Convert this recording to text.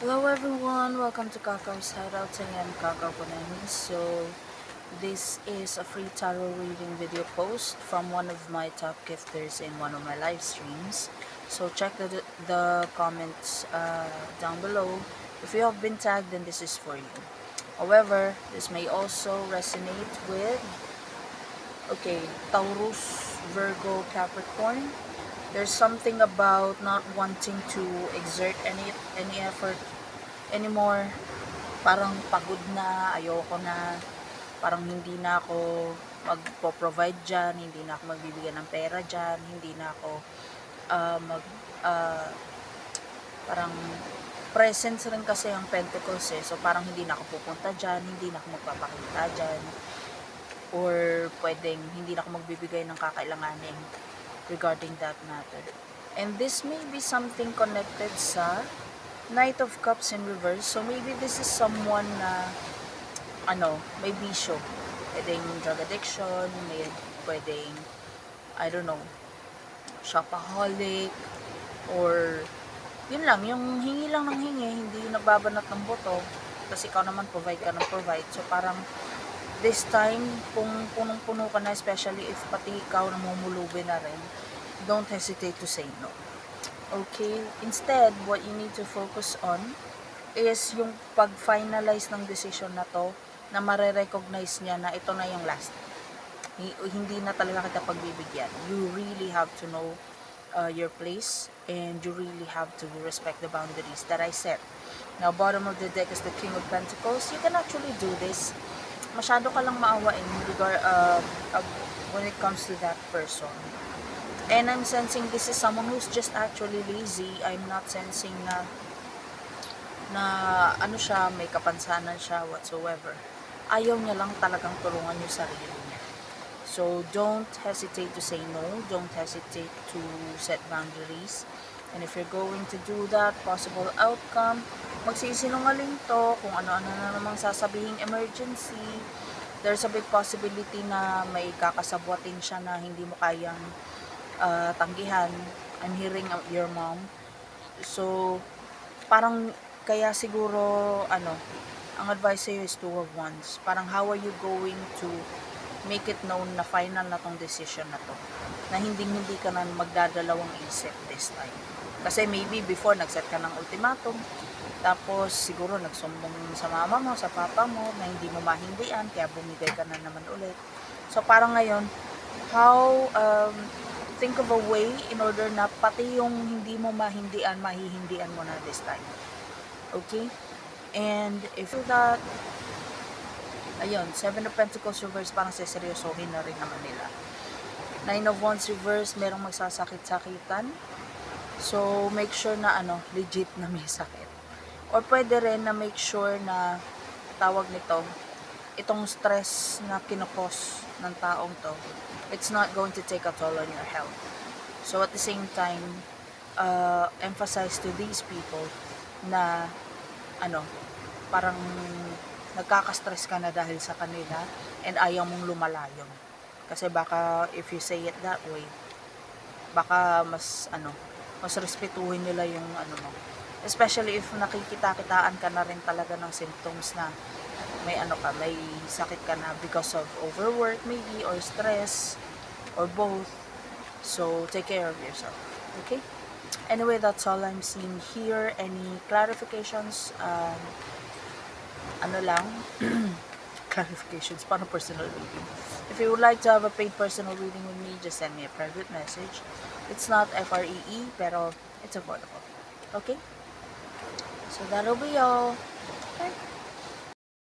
Hello everyone, welcome to Kakao's Hideout. I am Kakao Konami. So this is a free tarot reading video post from one of my top gifters in one of my live streams. So check the comments down below. If you have been tagged, then this is for you. However, this may also resonate with Taurus, Virgo, Capricorn. There's something about not wanting to exert any effort anymore. Parang pagod na, ayoko na, parang hindi na ako magpo-provide dyan, hindi na ako magbibigay ng pera dyan, hindi na ako mag uh, parang presence rin kasi ang Pentacles so parang hindi na ako pupunta dyan, hindi na ako magpapakita dyan, or pwedeng hindi na ako magbibigay ng kakailanganin regarding that matter. And this may be something connected sa Knight of Cups in reverse. So maybe this is someone na may bisyo. Pwedeng drug addiction, pwedeng I don't know, shopaholic, or yun lang, yung hingi lang ng hingi, hindi yung nagbabanat ng boto kasi ikaw naman provide ka ng provide. So parang this time, kung punong-puno ka na, especially if pati ikaw namumulubi na rin, don't hesitate to say no. Okay? Instead, what you need to focus on is yung pag-finalize ng decision na to, na mare-recognize niya na ito na yung last. Hindi na talaga kita pagbibigyan. You really have to know your place, and you really have to respect the boundaries that I set. Now, bottom of the deck is the King of Pentacles. You can actually do this. Masyado ka lang maawain when it comes to that person. And I'm sensing this is someone who's just actually lazy. I'm not sensing na ano siya, may kapansanan siya whatsoever. Ayaw niya lang talagang tulungan yung sarili niya. So don't hesitate to say no. Don't hesitate to set boundaries. And if you're going to do that, possible outcome, magsisinungaling to, kung ano-ano na namang sasabihing emergency. There's a big possibility na may kakasabwatin siya na hindi mo kayang tanggihan. I'm hearing your mom. So, parang kaya siguro, ang advice sa'yo is 2 of Wands. Parang how are you going to make it known na final na tong decision na to? Na hindi ka na magdadalawang isip this time. Kasi maybe before, nag-set ka ng ultimatum. Tapos, siguro nagsumbong sa mama mo, sa papa mo, na hindi mo mahindian, kaya bumigay ka na naman ulit. So, parang ngayon, think of a way in order na pati yung hindi mo mahihindian mo na this time. Okay? And if that, ayun, 7 of Pentacles reverse, parang seseryosohin na rin naman nila. 9 of Wands reverse, merong magsasakit-sakitan. So, make sure na legit na may sakit. Or pwede rin na make sure na tawag nito, itong stress na kinokos ng taong to, it's not going to take a toll on your health. So at the same time, emphasize to these people na parang nagkaka-stress ka na dahil sa kanila and ayaw mong lumalayo. Kasi baka if you say it that way, baka mas respetuhin nila yung mo. Especially if nakikita-kitaan ka na rin talaga ng symptoms na may sakit ka na because of overwork maybe, or stress, or both. So take care of yourself. Okay? Anyway, that's all I'm seeing here. Any clarifications? Clarifications para personal reading. If you would like to have a paid personal reading with me, just send me a private message. It's not FREE, pero it's affordable. Okay? So that'll be all. Bye.